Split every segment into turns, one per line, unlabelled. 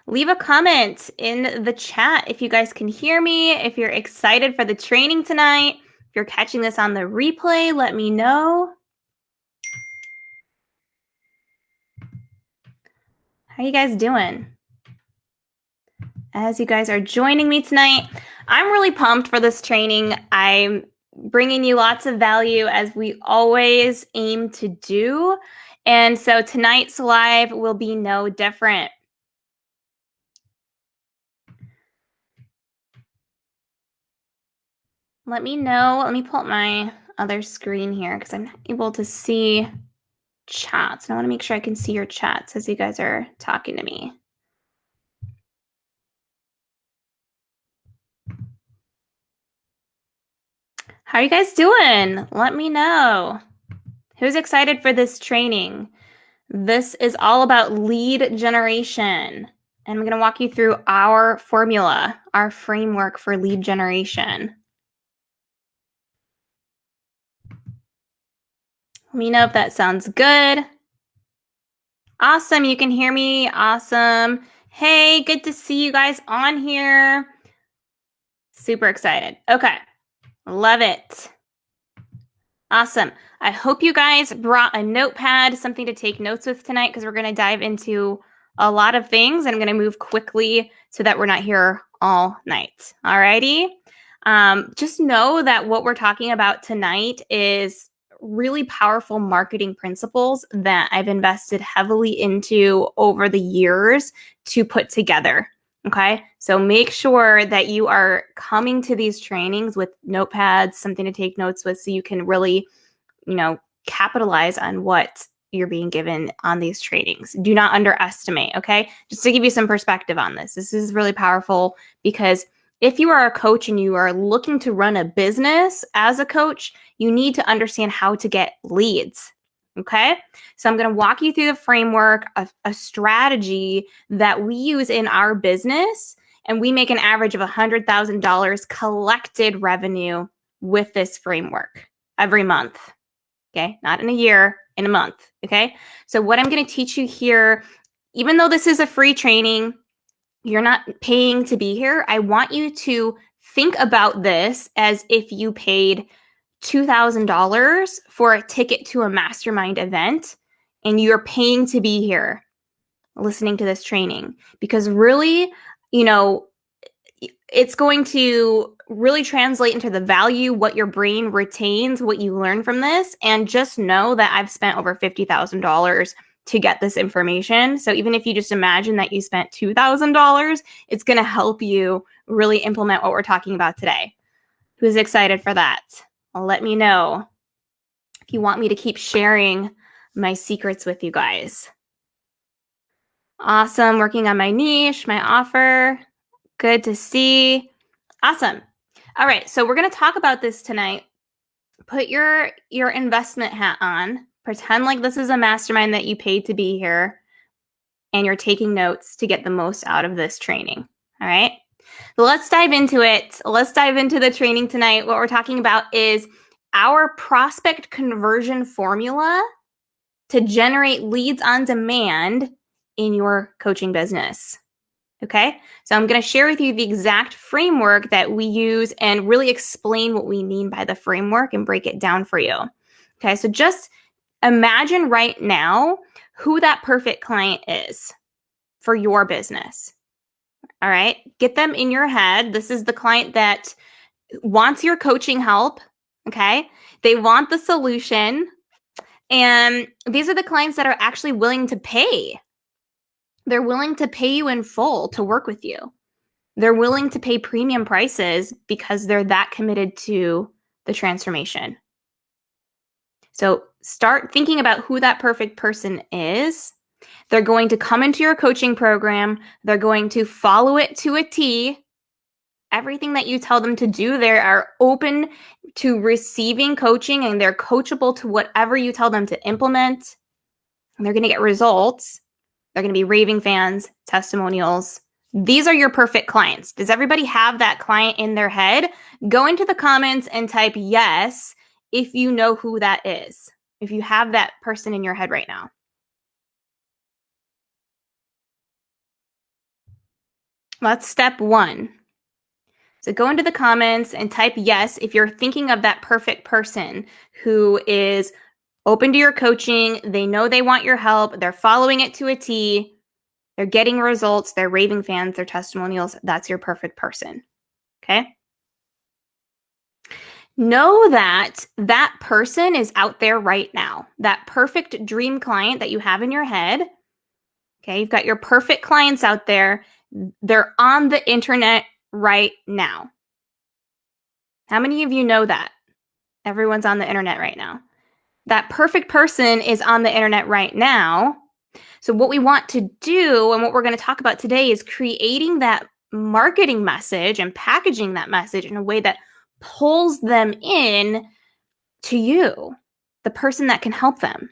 Leave a comment in the chat if you guys can hear me, if you're excited for the training tonight. If you're catching this on the replay, let me know. How you guys doing? As you guys are joining me tonight, I'm really pumped for this training. I'm bringing you lots of value as we always aim to do. And so tonight's live will be no different. Let me know. Let me pull up my other screen here because I'm not able to see chats. And I want to make sure I can see your chats as you guys are talking to me. How are you guys doing? Let me know. Who's excited for this training? This is all about lead generation. And I'm going to walk you through our formula, our framework for lead generation. Let me know if that sounds good. Awesome. You can hear me. Awesome. Hey, good to see you guys on here. Super excited. Okay. Love it. Awesome. I hope you guys brought a notepad, something to take notes with tonight, because we're going to dive into a lot of things. And I'm going to move quickly so that we're not here all night. Alrighty. Just know that what we're talking about tonight is really powerful marketing principles that I've invested heavily into over the years to put together. Okay, so make sure that you are coming to these trainings with notepads, something to take notes with, so you can really, capitalize on what you're being given on these trainings. Do not underestimate, okay? Just to give you some perspective on this. This is really powerful because if you are a coach and you are looking to run a business as a coach, you need to understand how to get leads. Okay, so I'm going to walk you through the framework, a strategy that we use in our business, and we make an average of $100,000 collected revenue with this framework every month. Okay, not in a year, in a month. Okay, so what I'm going to teach you here, even though this is a free training, you're not paying to be here. I want you to think about this as if you paid $2,000 for a ticket to a mastermind event and you're paying to be here listening to this training, because really, it's going to really translate into the value, what your brain retains, what you learn from this. And just know that I've spent over $50,000 to get this information. So even if you just imagine that you spent $2,000, it's going to help you really implement what we're talking about today. Who's excited for that? Let me know if you want me to keep sharing my secrets with you guys. Awesome. Working on my niche, my offer. Good to see. Awesome. All right. So we're going to talk about this tonight. Put your investment hat on. Pretend like this is a mastermind that you paid to be here and you're taking notes to get the most out of this training. All right. So let's dive into it. Let's dive into the training tonight. What we're talking about is our prospect conversion formula to generate leads on demand in your coaching business. Okay, so I'm going to share with you the exact framework that we use and really explain what we mean by the framework and break it down for you. Okay, so just imagine right now who that perfect client is for your business. All right, get them in your head. This is the client that wants your coaching help. Okay, they want the solution. And these are the clients that are actually willing to pay. They're willing to pay you in full to work with you. They're willing to pay premium prices because they're that committed to the transformation. So start thinking about who that perfect person is. They're going to come into your coaching program. They're going to follow it to a T. Everything that you tell them to do, they are open to receiving coaching and they're coachable to whatever you tell them to implement. And they're going to get results. They're going to be raving fans, testimonials. These are your perfect clients. Does everybody have that client in their head? Go into the comments and type yes if you know who that is, if you have that person in your head right now. That's step 1. So go into the comments and type yes if you're thinking of that perfect person who is open to your coaching. They know they want your help. They're following it to a T. They're getting results. They're raving fans. They're testimonials. That's your perfect person. Okay? Know that that person is out there right now. That perfect dream client that you have in your head. Okay, you've got your perfect clients out there. They're on the internet right now. How many of you know that? Everyone's on the internet right now. That perfect person is on the internet right now. So what we want to do and what we're going to talk about today is creating that marketing message and packaging that message in a way that pulls them in to you, the person that can help them.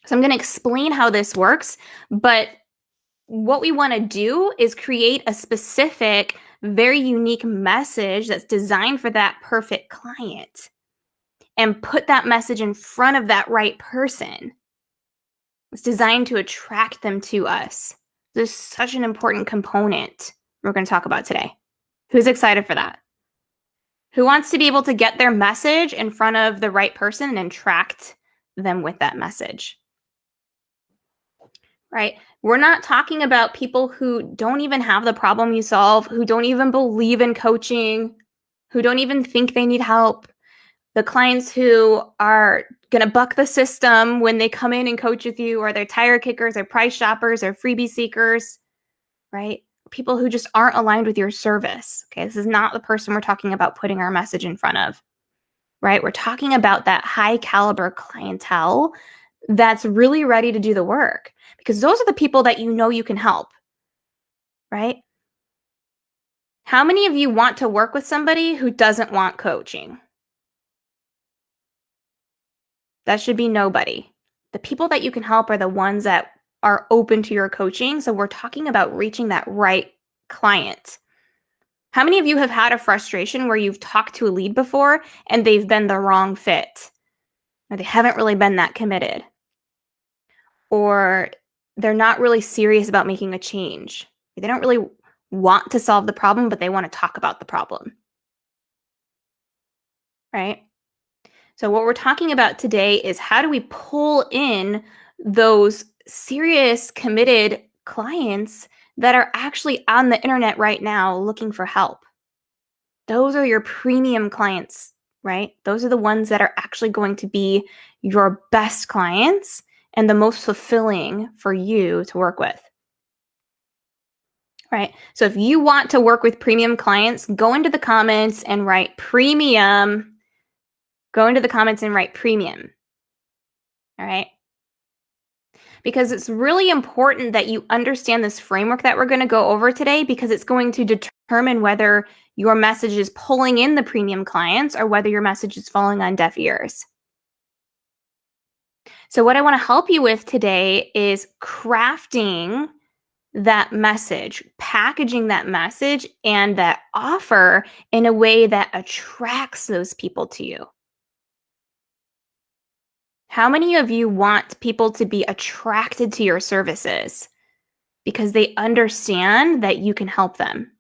So I'm going to explain how this works, but what we want to do is create a specific, very unique message that's designed for that perfect client and put that message in front of that right person. It's designed to attract them to us. This is such an important component we're going to talk about today. Who's excited for that? Who wants to be able to get their message in front of the right person and attract them with that message? Right? We're not talking about people who don't even have the problem you solve, who don't even believe in coaching, who don't even think they need help. The clients who are going to buck the system when they come in and coach with you, or they're tire kickers, or price shoppers, or freebie seekers, right? People who just aren't aligned with your service. Okay, this is not the person we're talking about putting our message in front of, right? We're talking about that high caliber clientele that's really ready to do the work, because those are the people that you know you can help, right? How many of you want to work with somebody who doesn't want coaching? That should be nobody. The people that you can help are the ones that are open to your coaching. So we're talking about reaching that right client. How many of you have had a frustration where you've talked to a lead before and they've been the wrong fit, or they haven't really been that committed, or they're not really serious about making a change? They don't really want to solve the problem, but they want to talk about the problem, right? So what we're talking about today is how do we pull in those serious, committed clients that are actually on the internet right now looking for help. Those are your premium clients, right? Those are the ones that are actually going to be your best clients and the most fulfilling for you to work with. Right? So if you want to work with premium clients, go into the comments and write premium. Go into the comments and write premium. All right? Because it's really important that you understand this framework that we're going to go over today, because it's going to determine whether your message is pulling in the premium clients or whether your message is falling on deaf ears. So what I want to help you with today is crafting that message, packaging that message and that offer in a way that attracts those people to you. How many of you want people to be attracted to your services because they understand that you can help them?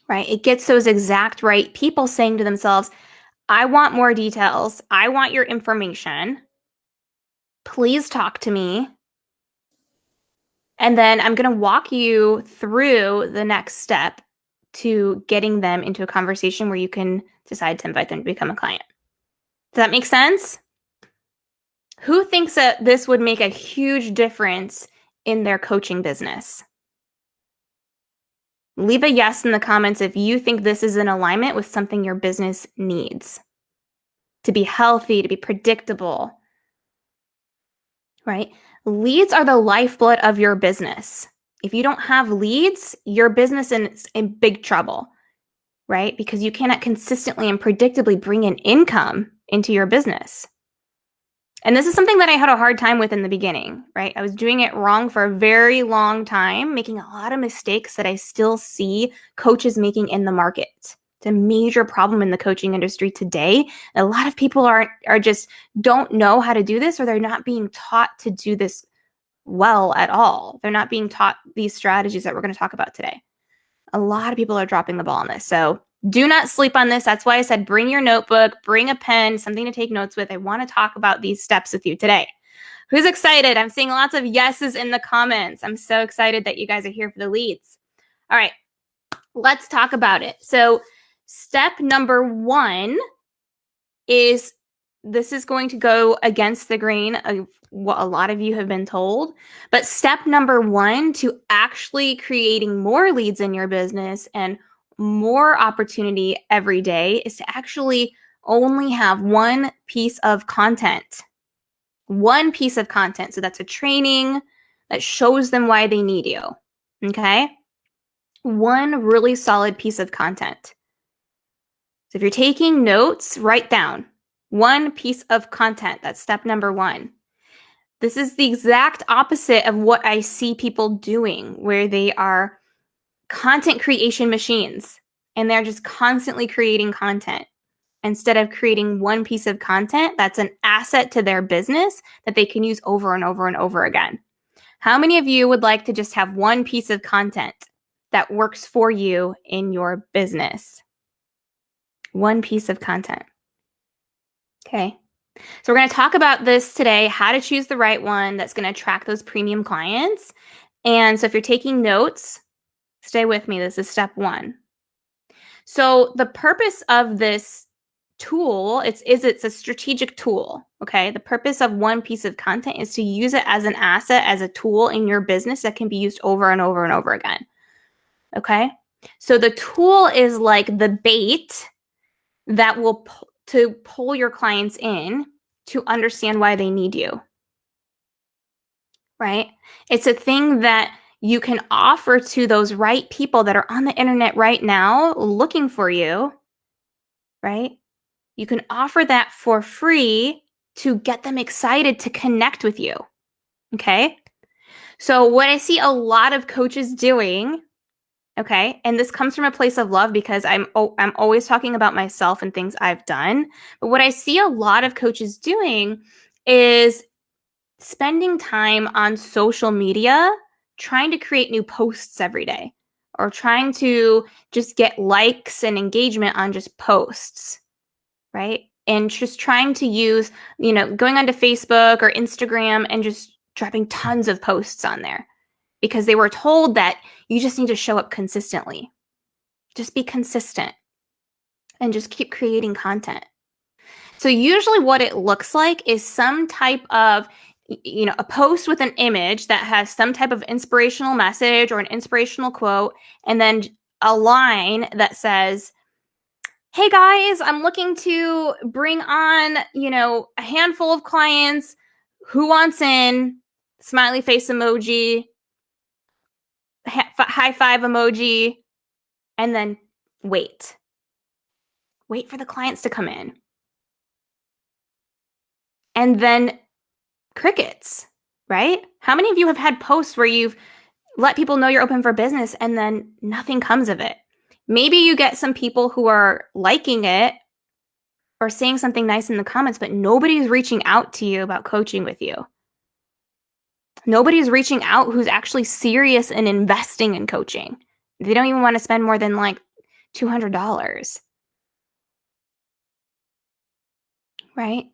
Right? It gets those exact right people saying to themselves, I want more details. I want your information. Please talk to me. And then I'm going to walk you through the next step to getting them into a conversation where you can decide to invite them to become a client. Does that make sense? Who thinks that this would make a huge difference in their coaching business? Leave a yes in the comments if you think this is in alignment with something your business needs. To be healthy, to be predictable, right? Leads are the lifeblood of your business. If you don't have leads, your business is in big trouble, right? Because you cannot consistently and predictably bring in income into your business. And this is something that I had a hard time with in the beginning, right? I was doing it wrong for a very long time, making a lot of mistakes that I still see coaches making in the market. It's a major problem in the coaching industry today. A lot of people are just don't know how to do this, or they're not being taught to do this well at all. They're not being taught these strategies that we're going to talk about today. A lot of people are dropping the ball on this. So do not sleep on this. That's why I said bring your notebook, bring a pen, something to take notes with. I want to talk about these steps with you today. Who's excited? I'm seeing lots of yeses in the comments. I'm so excited that you guys are here for the leads. All right, let's talk about it. So step number 1 is, this is going to go against the grain of what a lot of you have been told, but step number 1 to actually creating more leads in your business and more opportunity every day is to actually only have one piece of content. One piece of content. So that's a training that shows them why they need you. Okay? One really solid piece of content. So if you're taking notes, write down one piece of content. That's step number 1. This is the exact opposite of what I see people doing, where they are content creation machines and they're just constantly creating content instead of creating one piece of content that's an asset to their business that they can use over and over and over again. How many of you would like to just have one piece of content that works for you in your business? One piece of content. Okay. So we're going to talk about this today, how to choose the right one that's going to attract those premium clients. And so if you're taking notes, stay with me. This is step 1. So the purpose of this tool, it's a strategic tool, okay? The purpose of one piece of content is to use it as an asset, as a tool in your business that can be used over and over and over again, okay? So the tool is like the bait that will pull your clients in to understand why they need you, right? It's a thing that you can offer to those right people that are on the internet right now looking for you, right? You can offer that for free to get them excited to connect with you, okay? So what I see a lot of coaches doing, okay, and this comes from a place of love because I'm always talking about myself and things I've done, but what I see a lot of coaches doing is spending time on social media trying to create new posts every day or trying to just get likes and engagement on just posts, right? And just trying to use, going onto Facebook or Instagram and just dropping tons of posts on there because they were told that you just need to show up consistently. Just be consistent and just keep creating content. So usually what it looks like is some type of, a post with an image that has some type of inspirational message or an inspirational quote, and then a line that says, hey guys, I'm looking to bring on, a handful of clients. Who wants in? Smiley face emoji, high five emoji, and then wait. Wait for the clients to come in. And then crickets, right? How many of you have had posts where you've let people know you're open for business and then nothing comes of it? Maybe you get some people who are liking it or saying something nice in the comments, but nobody's reaching out to you about coaching with you. Nobody's reaching out who's actually serious in investing in coaching. They don't even want to spend more than like $200, right?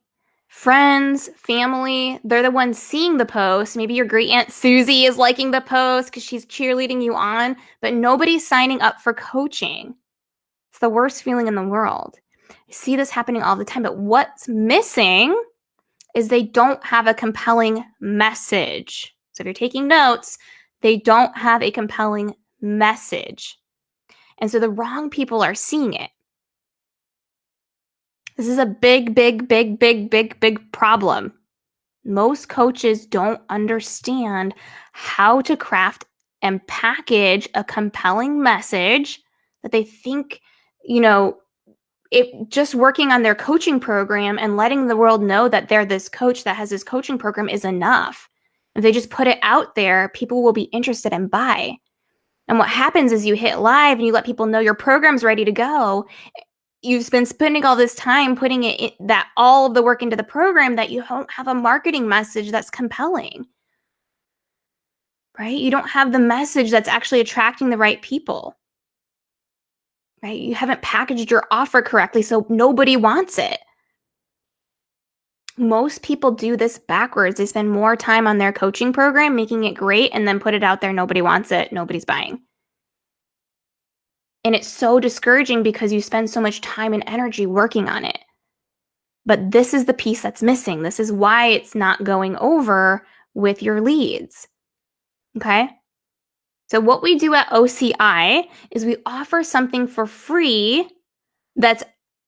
Friends, family, they're the ones seeing the post. Maybe your great aunt Susie is liking the post because she's cheerleading you on, but nobody's signing up for coaching. It's the worst feeling in the world. I see this happening all the time, but what's missing is they don't have a compelling message. So if you're taking notes, they don't have a compelling message. And so the wrong people are seeing it. This is a big, big, big, big, big, big problem. Most coaches don't understand how to craft and package a compelling message that they think, it just working on their coaching program and letting the world know that they're this coach that has this coaching program is enough. If they just put it out there, people will be interested and buy. And what happens is you hit live and you let people know your program's ready to go. You've been spending all this time putting all of the work into the program that you don't have a marketing message that's compelling. right? You don't have the message that's actually attracting the right people, right? You haven't packaged your offer correctly, so nobody wants it. Most people do this backwards. They spend more time on their coaching program, making it great, and then put it out there. Nobody wants it. Nobody's buying. And it's so discouraging because you spend so much time and energy working on it. But this is the piece that's missing. This is why it's not going over with your leads. Okay? So what we do at OCI is we offer something for free that's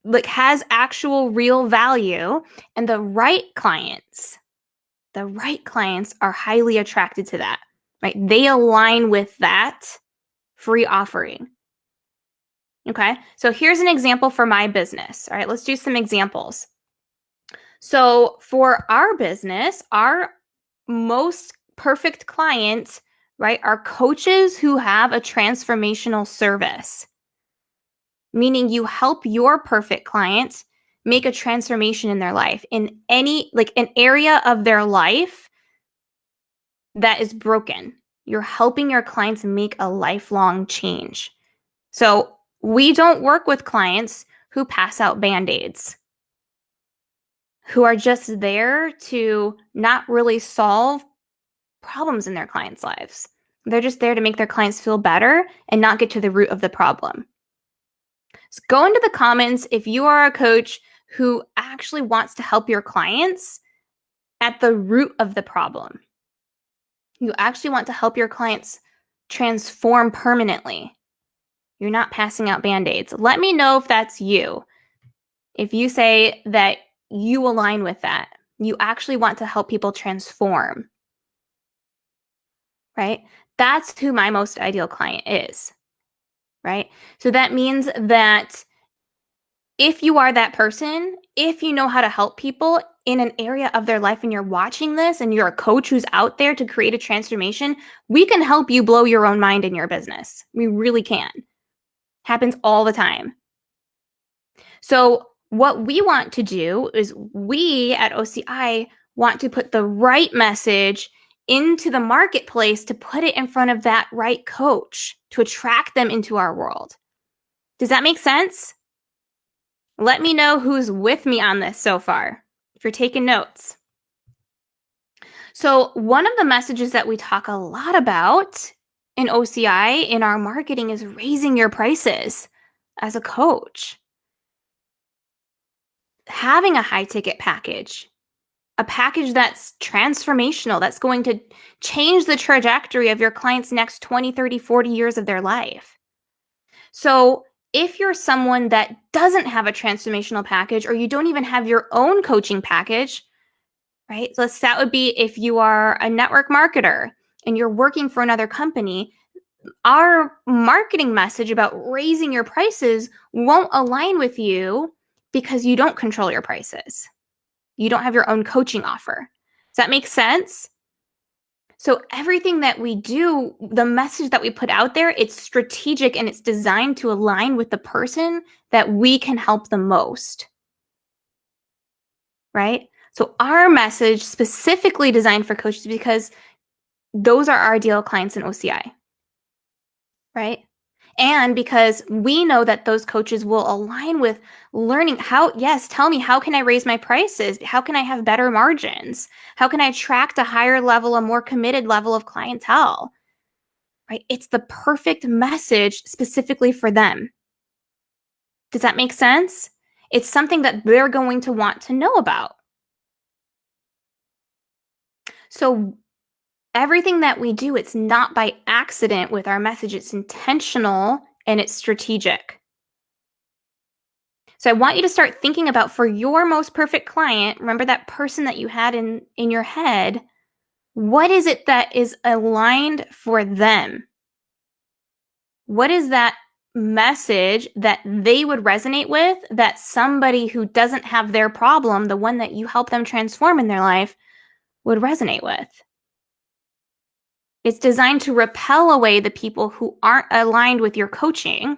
like has actual real value, and the right clients are highly attracted to that, right? They align with that free offering. Okay, so here's an example for my business. All right, let's do some examples. So for our business, our most perfect clients, right, are coaches who have a transformational service, meaning you help your perfect client make a transformation in their life, in any, like an area of their life that is broken. You're helping your clients make a lifelong change. So we don't work with clients who pass out Band-Aids, who are just there to not really solve problems in their clients' lives. They're just there to make their clients feel better and not get to the root of the problem. So go into the comments if you are a coach who actually wants to help your clients at the root of the problem. You actually want to help your clients transform permanently. You're not passing out Band-Aids. Let me know if that's you. If you say that you align with that, you actually want to help people transform, right? That's who my most ideal client is, right? So that means that if you are that person, if you know how to help people in an area of their life and you're watching this and you're a coach who's out there to create a transformation, we can help you blow your own mind in your business. We really can. Happens all the time. So what we want to do is we at OCI want to put the right message into the marketplace to put it in front of that right coach to attract them into our world. Does that make sense? Let me know who's with me on this so far, if you're taking notes. So one of the messages that we talk a lot about in OCI in our marketing is raising your prices as a coach. Having a high ticket package, a package that's transformational, that's going to change the trajectory of your client's next 20, 30, 40 years of their life. So if you're someone that doesn't have a transformational package, or you don't even have your own coaching package, right? So that would be if you are a network marketer and you're working for another company, our marketing message about raising your prices won't align with you because you don't control your prices. You don't have your own coaching offer. Does that make sense? So everything that we do, the message that we put out there, it's strategic and it's designed to align with the person that we can help the most, right? So our message specifically designed for coaches because those are our ideal clients in OCI, right? And because we know that those coaches will align with learning how, yes, tell me, how can I raise my prices? How can I have better margins? How can I attract a higher level, a more committed level of clientele? Right? It's the perfect message specifically for them. Does that make sense? It's something that they're going to want to know about. So everything that we do, it's not by accident with our message. It's intentional and it's strategic. So I want you to start thinking about, for your most perfect client, remember that person that you had in your head, what is it that is aligned for them? What is that message that they would resonate with, that somebody who doesn't have their problem, the one that you help them transform in their life, would resonate with? It's designed to repel away the people who aren't aligned with your coaching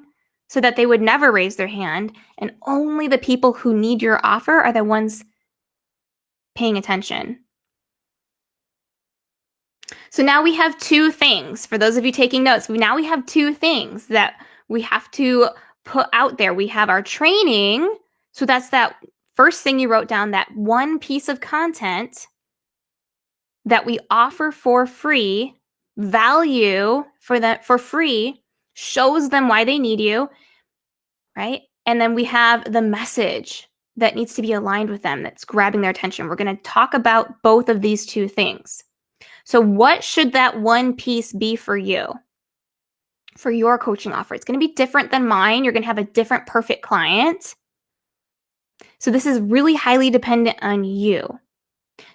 so that they would never raise their hand, and only the people who need your offer are the ones paying attention. So now we have two things. For those of you taking notes, now we have two things that we have to put out there. We have our training. So that's that first thing you wrote down, that one piece of content that we offer for free, value for free, shows them why they need you, right? And then we have the message that needs to be aligned with them, that's grabbing their attention. We're going to talk about both of these two things. So what should that one piece be for you, for your coaching offer? It's going to be different than mine. You're going to have a different perfect client. So this is really highly dependent on you.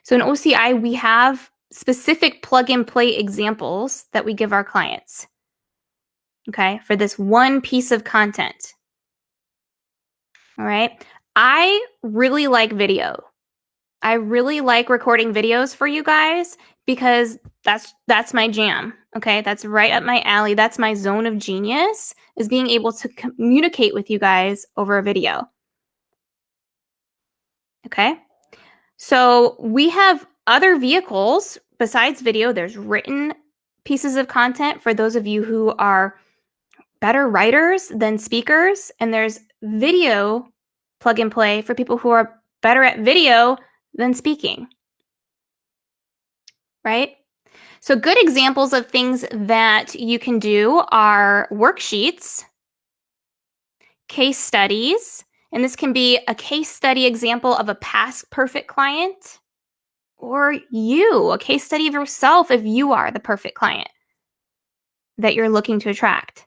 So in OCI, we have specific plug and play examples that we give our clients, okay, for this one piece of content. All right. I really like video. I really like recording videos for you guys because that's my jam. Okay. That's right up my alley. That's my zone of genius, is being able to communicate with you guys over a video. Okay. So we have other vehicles besides video. There's written pieces of content for those of you who are better writers than speakers. And there's video plug and play for people who are better at video than speaking, right? So good examples of things that you can do are worksheets, case studies, and this can be a case study example of a past perfect client, or you, a case study of yourself if you are the perfect client that you're looking to attract.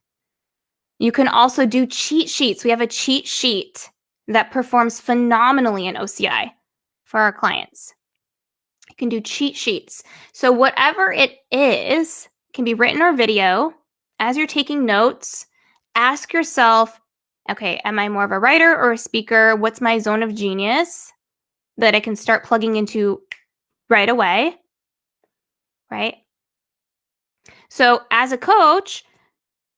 You can also do cheat sheets. We have a cheat sheet that performs phenomenally in OCI for our clients. You can do cheat sheets. So whatever it is, can be written or video. As you're taking notes, ask yourself, okay, am I more of a writer or a speaker? What's my zone of genius that I can start plugging into right away, right? So as a coach,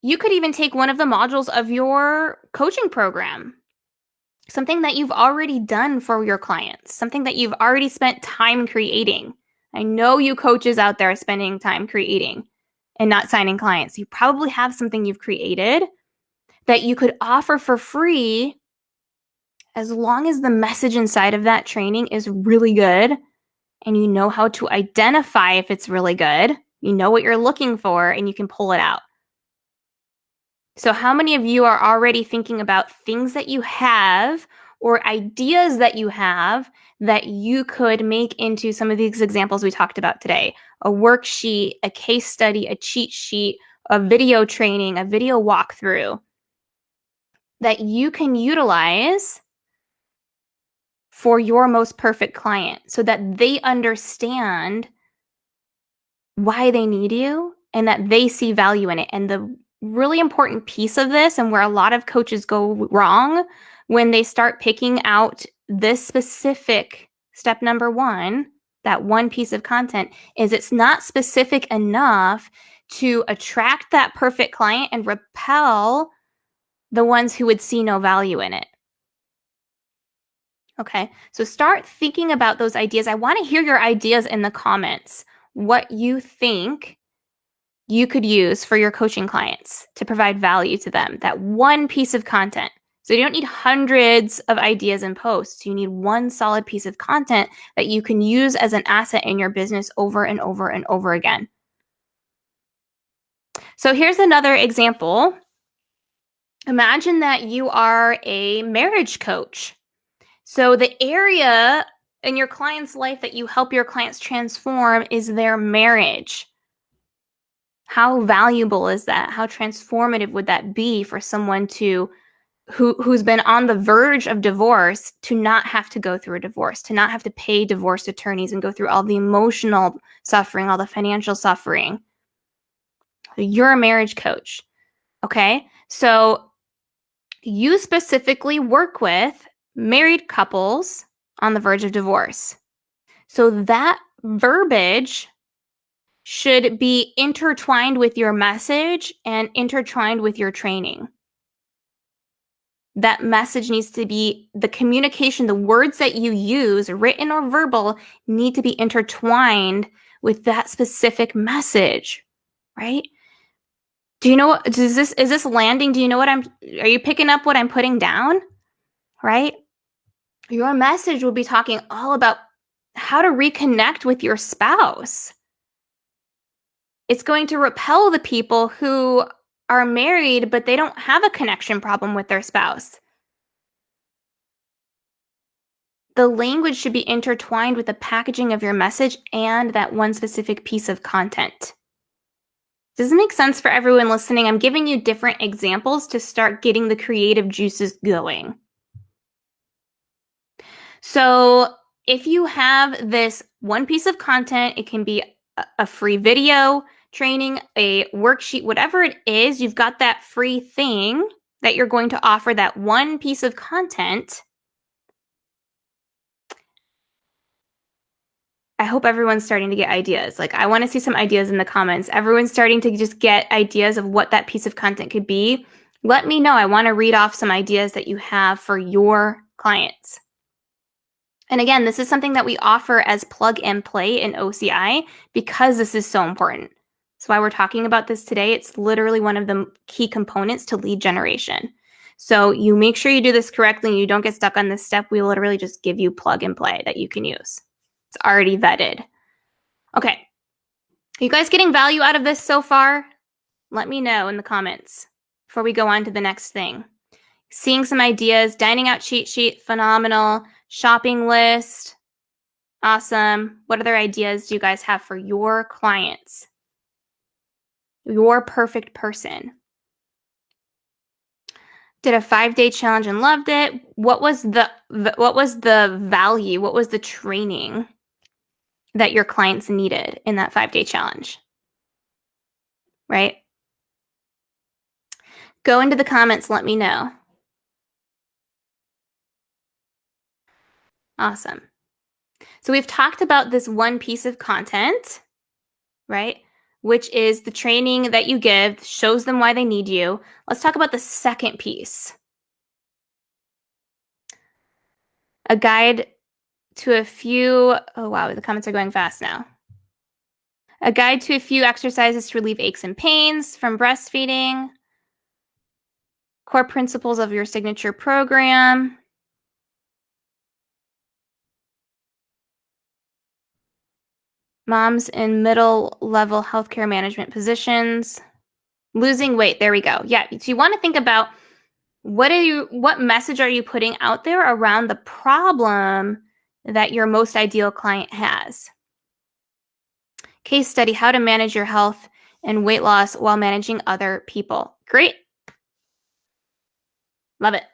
you could even take one of the modules of your coaching program, something that you've already done for your clients, something that you've already spent time creating. I know you coaches out there are spending time creating and not signing clients. You probably have something you've created that you could offer for free, as long as the message inside of that training is really good and you know how to identify if it's really good, you know what you're looking for, and you can pull it out. So how many of you are already thinking about things that you have or ideas that you have that you could make into some of these examples we talked about today? A worksheet, a case study, a cheat sheet, a video training, a video walkthrough that you can utilize for your most perfect client so that they understand why they need you and that they see value in it. And the really important piece of this, and where a lot of coaches go wrong when they start picking out this specific step number one, that one piece of content, is it's not specific enough to attract that perfect client and repel the ones who would see no value in it. Okay, so start thinking about those ideas. I want to hear your ideas in the comments, what you think you could use for your coaching clients to provide value to them, that one piece of content. So you don't need hundreds of ideas and posts. You need one solid piece of content that you can use as an asset in your business over and over and over again. So here's another example. Imagine that you are a marriage coach. So the area in your client's life that you help your clients transform is their marriage. How valuable is that? How transformative would that be for someone who's been on the verge of divorce to not have to go through a divorce, to not have to pay divorce attorneys and go through all the emotional suffering, all the financial suffering? You're a marriage coach, okay? So you specifically work with married couples on the verge of divorce. So that verbiage should be intertwined with your message and intertwined with your training. That message needs to be, the communication, the words that you use, written or verbal, need to be intertwined with that specific message, right? Do you know what, is this landing? Do you know what are you picking up what I'm putting down, right? Your message will be talking all about how to reconnect with your spouse. It's going to repel the people who are married, but they don't have a connection problem with their spouse. The language should be intertwined with the packaging of your message and that one specific piece of content. Does it make sense for everyone listening? I'm giving you different examples to start getting the creative juices going. So if you have this one piece of content, it can be a free video training, a worksheet, whatever it is, you've got that free thing that you're going to offer, that one piece of content. I hope everyone's starting to get ideas. Like, I want to see some ideas in the comments. Everyone's starting to just get ideas of what that piece of content could be. Let me know. I want to read off some ideas that you have for your clients. And again, this is something that we offer as plug and play in OCI because this is so important. That's why we're talking about this today. It's literally one of the key components to lead generation. So you make sure you do this correctly and you don't get stuck on this step. We literally just give you plug and play that you can use. It's already vetted. Okay. Are you guys getting value out of this so far? Let me know in the comments before we go on to the next thing. Seeing some ideas. Dining out cheat sheet, phenomenal. Shopping list, awesome. What other ideas do you guys have for your clients? Your perfect person. Did a 5-day challenge and loved it. What was the value? What was the training that your clients needed in that 5-day challenge? Right? Go into the comments, let me know. Awesome. So we've talked about this one piece of content, right? Which is the training that you give, shows them why they need you. Let's talk about the second piece. A guide to a few, oh wow, the comments are going fast now. A guide to a few exercises to relieve aches and pains from breastfeeding. Core principles of your signature program. Moms in middle-level healthcare management positions. Losing weight, there we go. Yeah, so you want to think about what message are you putting out there around the problem that your most ideal client has. Case study, how to manage your health and weight loss while managing other people. Great. Love it.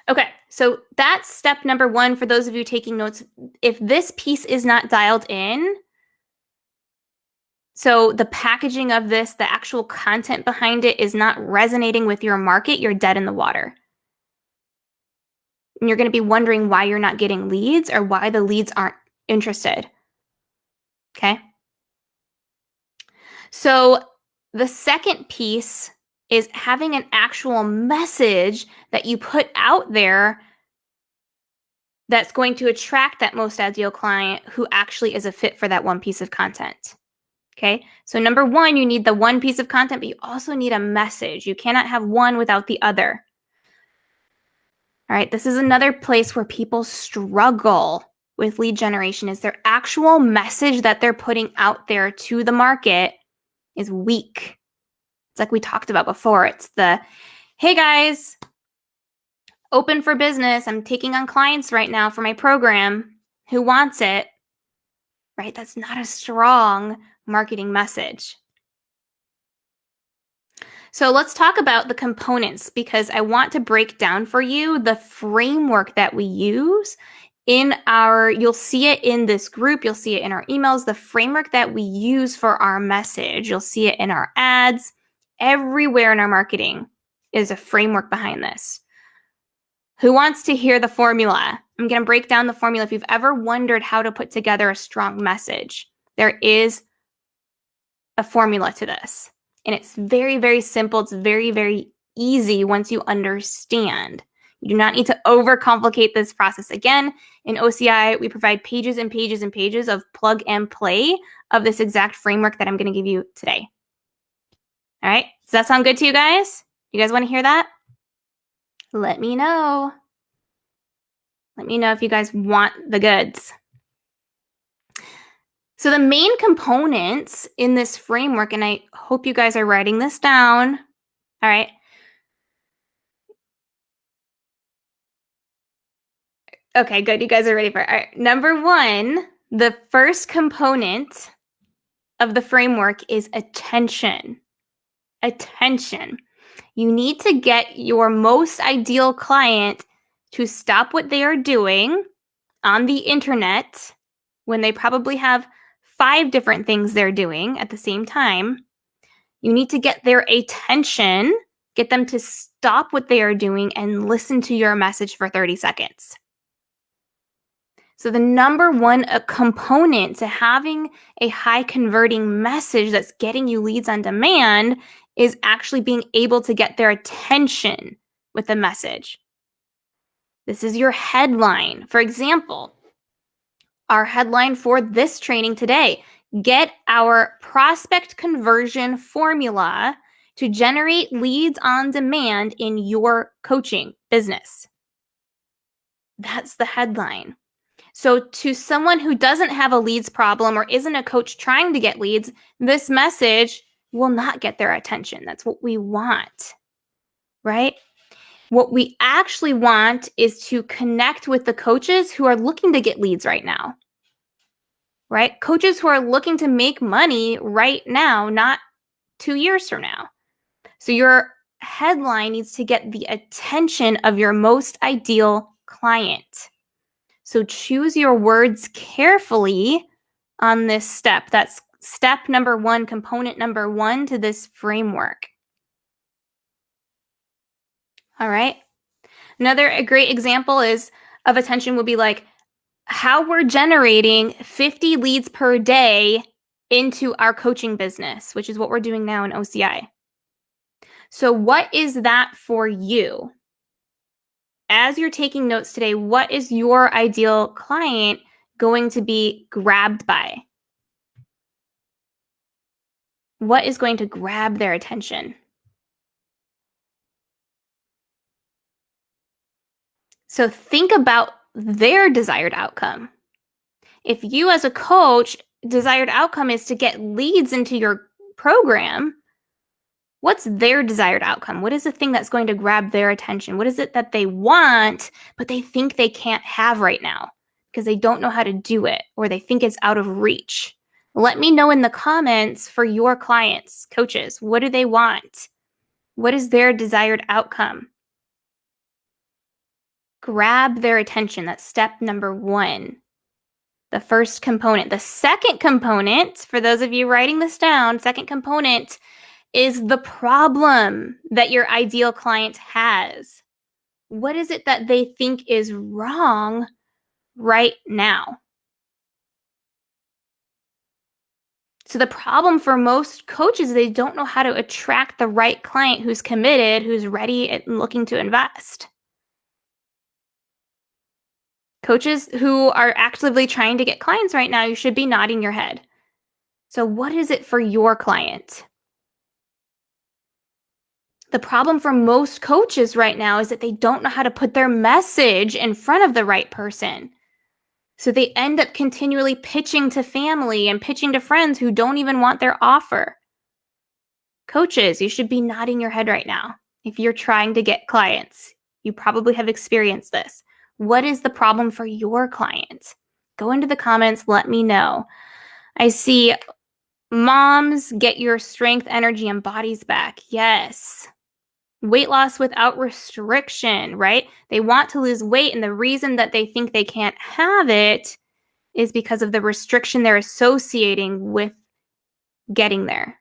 Okay, so that's step number 1 for those of you taking notes. If this piece is not dialed in, so the packaging of this, the actual content behind it is not resonating with your market, you're dead in the water. And you're going to be wondering why you're not getting leads or why the leads aren't interested. Okay? So the second piece is having an actual message that you put out there that's going to attract that most ideal client who actually is a fit for that one piece of content. Okay, so number 1, you need the one piece of content, but you also need a message. You cannot have one without the other. All right, this is another place where people struggle with lead generation, is their actual message that they're putting out there to the market is weak. It's like we talked about before. It's the, hey guys, open for business. I'm taking on clients right now for my program. Who wants it? Right? That's not a strong marketing message. So let's talk about the components, because I want to break down for you the framework that we use in our, you'll see it in this group, you'll see it in our emails, the framework that we use for our message. You'll see it in our ads, everywhere in our marketing is a framework behind this. Who wants to hear the formula? I'm going to break down the formula. If you've ever wondered how to put together a strong message, there is a formula to this. And it's very, very simple. It's very, very easy once you understand. You do not need to overcomplicate this process. Again, in OCI, we provide pages and pages and pages of plug and play of this exact framework that I'm going to give you today. All right, does that sound good to you guys? You guys want to hear that? Let me know. Let me know if you guys want the goods. So the main components in this framework, and I hope you guys are writing this down. All right. Okay, good. You guys are ready for it. All right. Number one, the first component of the framework is attention. Attention. You need to get your most ideal client to stop what they are doing on the internet when they probably have 5 different things they're doing at the same time. You need to get their attention, get them to stop what they are doing and listen to your message for 30 seconds. So the number one component to having a high converting message that's getting you leads on demand is actually being able to get their attention with the message. This is your headline. For example, our headline for this training today, get our prospect conversion formula to generate leads on demand in your coaching business. That's the headline. So to someone who doesn't have a leads problem or isn't a coach trying to get leads, this message will not get their attention. That's what we want, right? What we actually want is to connect with the coaches who are looking to get leads right now, right? Coaches who are looking to make money right now, not 2 years from now. So your headline needs to get the attention of your most ideal client. So choose your words carefully on this step. That's step number one, component number one to this framework. All right. A great example of attention would be like how we're generating 50 leads per day into our coaching business, which is what we're doing now in OCI. So what is that for you? As you're taking notes today, what is your ideal client going to be grabbed by? What is going to grab their attention? So think about their desired outcome. If you as a coach, desired outcome is to get leads into your program, what's their desired outcome? What is the thing that's going to grab their attention? What is it that they want, but they think they can't have right now because they don't know how to do it or they think it's out of reach? Let me know in the comments for your clients, coaches. What do they want? What is their desired outcome? Grab their attention. That's step number one. The first component. The second component, for those of you writing this down, second component is the problem that your ideal client has. What is it that they think is wrong right now? So the problem for most coaches is they don't know how to attract the right client who's committed, who's ready and looking to invest. Coaches who are actively trying to get clients right now, you should be nodding your head. So what is it for your client? The problem for most coaches right now is that they don't know how to put their message in front of the right person. So they end up continually pitching to family and pitching to friends who don't even want their offer. Coaches, you should be nodding your head right now. If you're trying to get clients, you probably have experienced this. What is the problem for your client? Go into the comments, let me know. I see moms, get your strength, energy, and bodies back. Yes. Weight loss without restriction, right? They want to lose weight, and the reason that they think they can't have it is because of the restriction they're associating with getting there.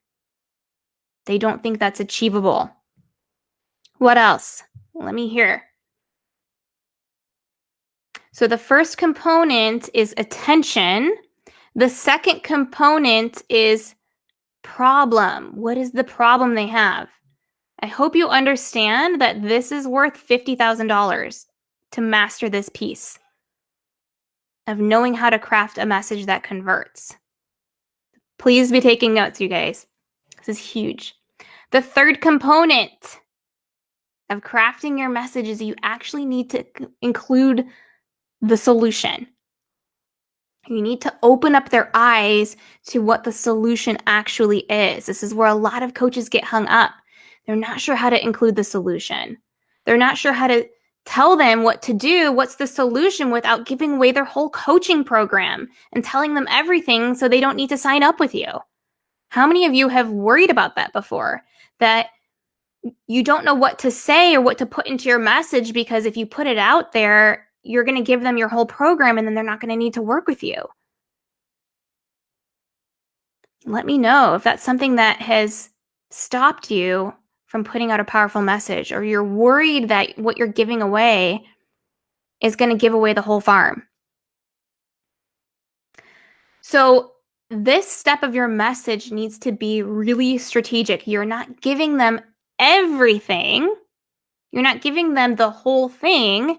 They don't think that's achievable. What else? Let me hear. So the first component is attention. The second component is problem. What is the problem they have? I hope you understand that this is worth $50,000 to master this piece of knowing how to craft a message that converts. Please be taking notes, you guys. This is huge. The third component of crafting your message is you actually need to include the solution. You need to open up their eyes to what the solution actually is. This is where a lot of coaches get hung up. They're not sure how to include the solution. They're not sure how to tell them what to do, what's the solution, without giving away their whole coaching program and telling them everything so they don't need to sign up with you. How many of you have worried about that before? That you don't know what to say or what to put into your message because if you put it out there, you're going to give them your whole program and then they're not going to need to work with you. Let me know if that's something that has stopped you from putting out a powerful message, or you're worried that what you're giving away is going to give away the whole farm. So this step of your message needs to be really strategic. You're not giving them everything. You're not giving them the whole thing.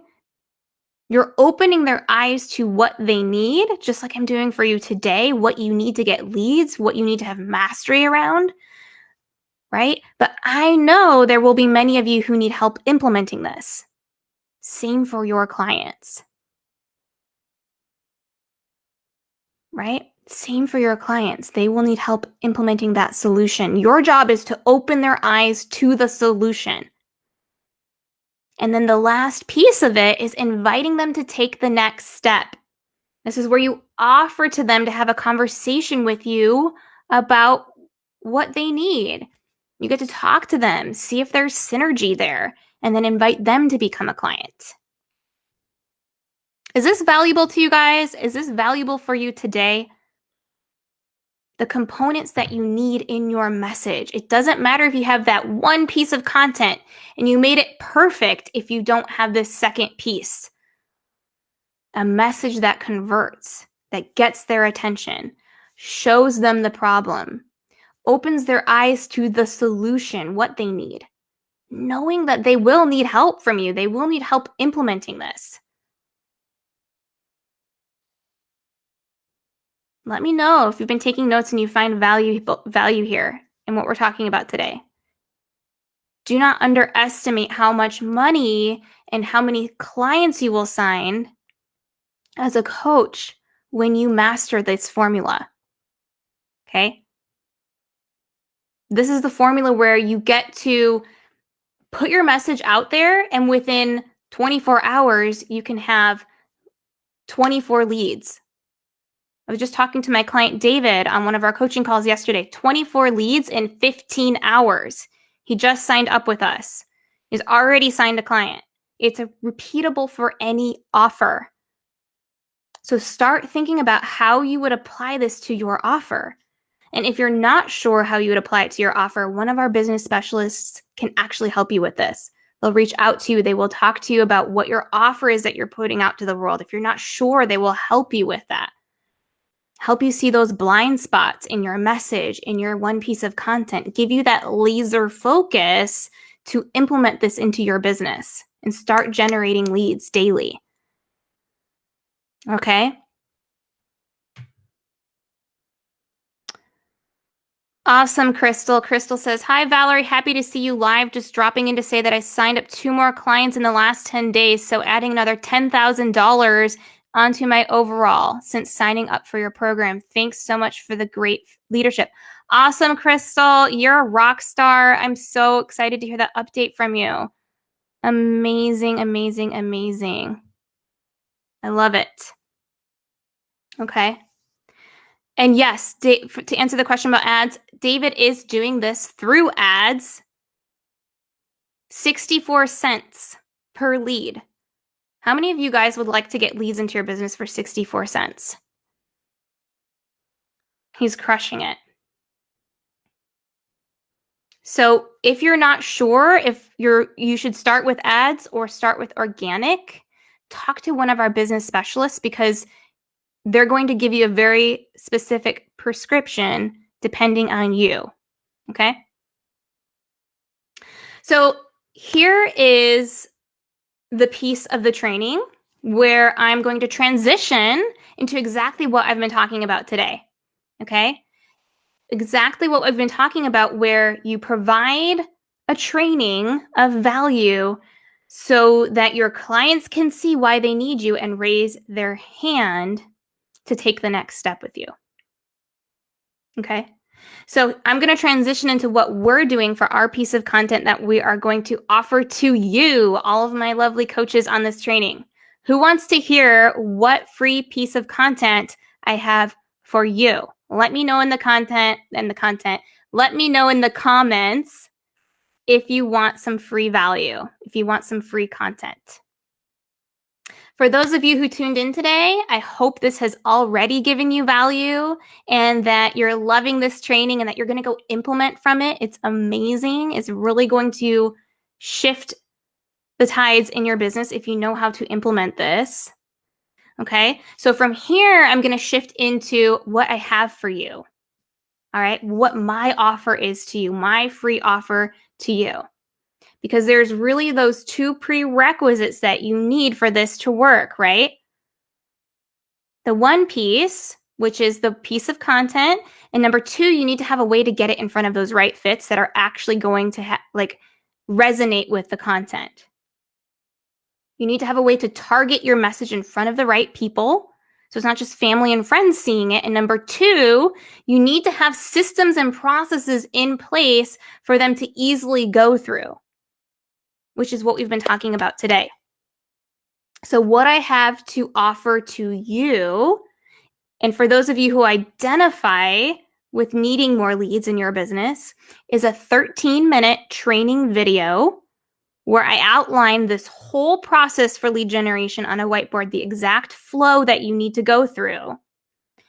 You're opening their eyes to what they need, just like I'm doing for you today, what you need to get leads, what you need to have mastery around, right? But I know there will be many of you who need help implementing this. Same for your clients, right? Same for your clients. They will need help implementing that solution. Your job is to open their eyes to the solution. And then the last piece of it is inviting them to take the next step. This is where you offer to them to have a conversation with you about what they need. You get to talk to them, see if there's synergy there, and then invite them to become a client. Is this valuable to you guys? Is this valuable for you today? The components that you need in your message. It doesn't matter if you have that one piece of content and you made it perfect if you don't have this second piece. A message that converts, that gets their attention, shows them the problem, opens their eyes to the solution, what they need, knowing that they will need help from you. They will need help implementing this. Let me know if you've been taking notes and you find value here in what we're talking about today. Do not underestimate how much money and how many clients you will sign as a coach when you master this formula. Okay? This is the formula where you get to put your message out there, and within 24 hours, you can have 24 leads. I was just talking to my client David on one of our coaching calls yesterday. 24 leads in 15 hours. He just signed up with us. He's already signed a client. It's repeatable for any offer. So start thinking about how you would apply this to your offer. And if you're not sure how you would apply it to your offer, one of our business specialists can actually help you with this. They'll reach out to you. They will talk to you about what your offer is that you're putting out to the world. If you're not sure, they will help you with that. Help you see those blind spots in your message, in your one piece of content, give you that laser focus to implement this into your business and start generating leads daily. Okay? Awesome, Crystal. Crystal says, hi, Valerie. Happy to see you live. Just dropping in to say that I signed up 2 more clients in the last 10 days, so adding another $10,000 onto my overall since signing up for your program. Thanks so much for the great leadership. Awesome, Crystal. You're a rock star. I'm so excited to hear that update from you. Amazing, amazing, amazing. I love it. Okay. And yes, to answer the question about ads, David is doing this through ads. 64 cents per lead. How many of you guys would like to get leads into your business for 64 cents? He's crushing it. So if you're not sure if you should start with ads or start with organic, talk to one of our business specialists, because they're going to give you a very specific prescription depending on you. Okay? So here is the piece of the training where I'm going to transition into exactly what I've been talking about today. Okay? Exactly what I've been talking about, where you provide a training of value so that your clients can see why they need you and raise their hand to take the next step with you. Okay? So I'm going to transition into what we're doing for our piece of content that we are going to offer to you, all of my lovely coaches on this training. Who wants to hear what free piece of content I have for you? Let me know in the content. Let me know in the comments if you want some free value, if you want some free content. For those of you who tuned in today, I hope this has already given you value and that you're loving this training and that you're going to go implement from it. It's amazing. It's really going to shift the tides in your business if you know how to implement this. Okay, so from here, I'm going to shift into what I have for you. All right, what my offer is to you, my free offer to you. Because there's really those two prerequisites that you need for this to work, right? The one piece, which is the piece of content, and number two, you need to have a way to get it in front of those right fits that are actually going to resonate with the content. You need to have a way to target your message in front of the right people, so it's not just family and friends seeing it. And number two, you need to have systems and processes in place for them to easily go through, which is what we've been talking about today. So what I have to offer to you, and for those of you who identify with needing more leads in your business, is a 13-minute training video where I outline this whole process for lead generation on a whiteboard, the exact flow that you need to go through.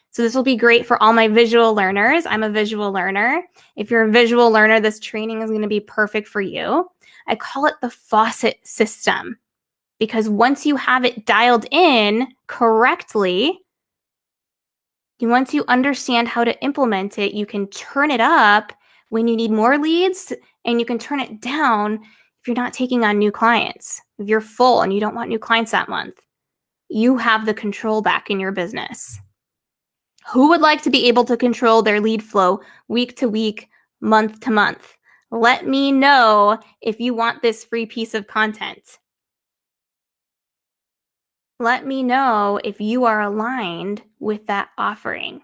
So this will be great for all my visual learners. I'm a visual learner. If you're a visual learner, this training is going to be perfect for you. I call it the faucet system, because once you have it dialed in correctly, once you understand how to implement it, you can turn it up when you need more leads, and you can turn it down if you're not taking on new clients. If you're full and you don't want new clients that month, you have the control back in your business. Who would like to be able to control their lead flow week to week, month to month? Let me know if you want this free piece of content. Let me know if you are aligned with that offering.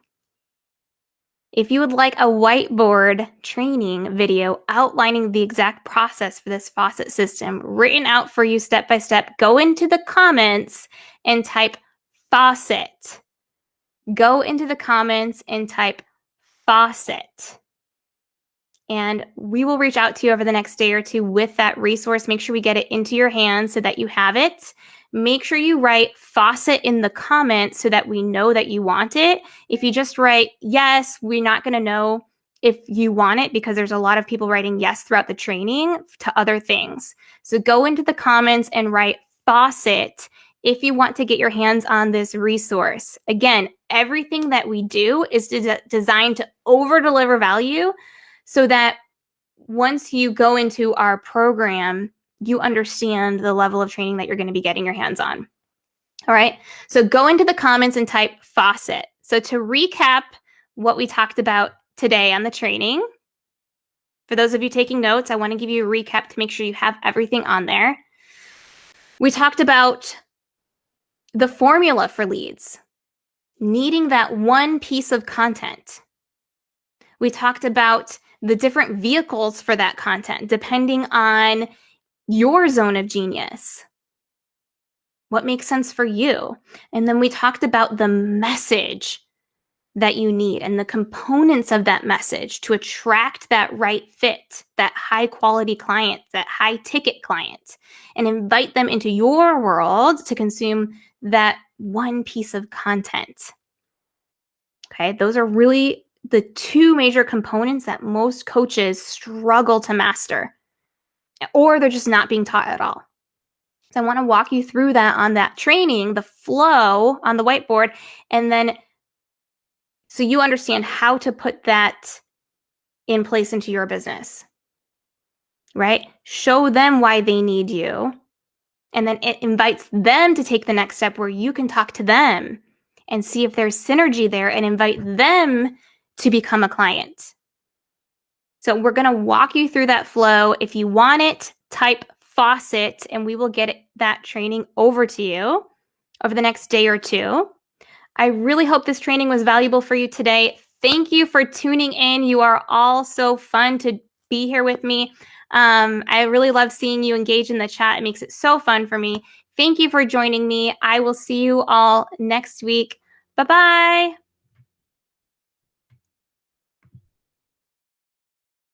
If you would like a whiteboard training video outlining the exact process for this faucet system written out for you step by step, go into the comments and type faucet. Go into the comments and type faucet. And we will reach out to you over the next day or two with that resource. Make sure we get it into your hands so that you have it. Make sure you write faucet in the comments so that we know that you want it. If you just write yes, we're not going to know if you want it, because there's a lot of people writing yes throughout the training to other things. So go into the comments and write faucet if you want to get your hands on this resource. Again, everything that we do is designed to over-deliver value so that once you go into our program, you understand the level of training that you're going to be getting your hands on. All right, so go into the comments and type faucet. So to recap what we talked about today on the training, for those of you taking notes, I want to give you a recap to make sure you have everything on there. We talked about the formula for leads, needing that one piece of content. We talked about the different vehicles for that content, depending on your zone of genius, what makes sense for you. And then we talked about the message that you need and the components of that message to attract that right fit, that high quality client, that high ticket client, and invite them into your world to consume that one piece of content. Okay, those are really the two major components that most coaches struggle to master, or they're just not being taught at all. So I want to walk you through that on that training, the flow on the whiteboard, and then so you understand how to put that in place into your business. right? Show them why they need you. And then it invites them to take the next step where you can talk to them and see if there's synergy there and invite them to become a client. So we're going to walk you through that flow. If you want it, type faucet and we will get that training over to you over the next day or two. I really hope this training was valuable for you today. Thank you for tuning in. You are all so fun to be here with me. I really love seeing you engage in the chat. It makes it so fun for me. Thank you for joining me. I will see you all next week. Bye-bye.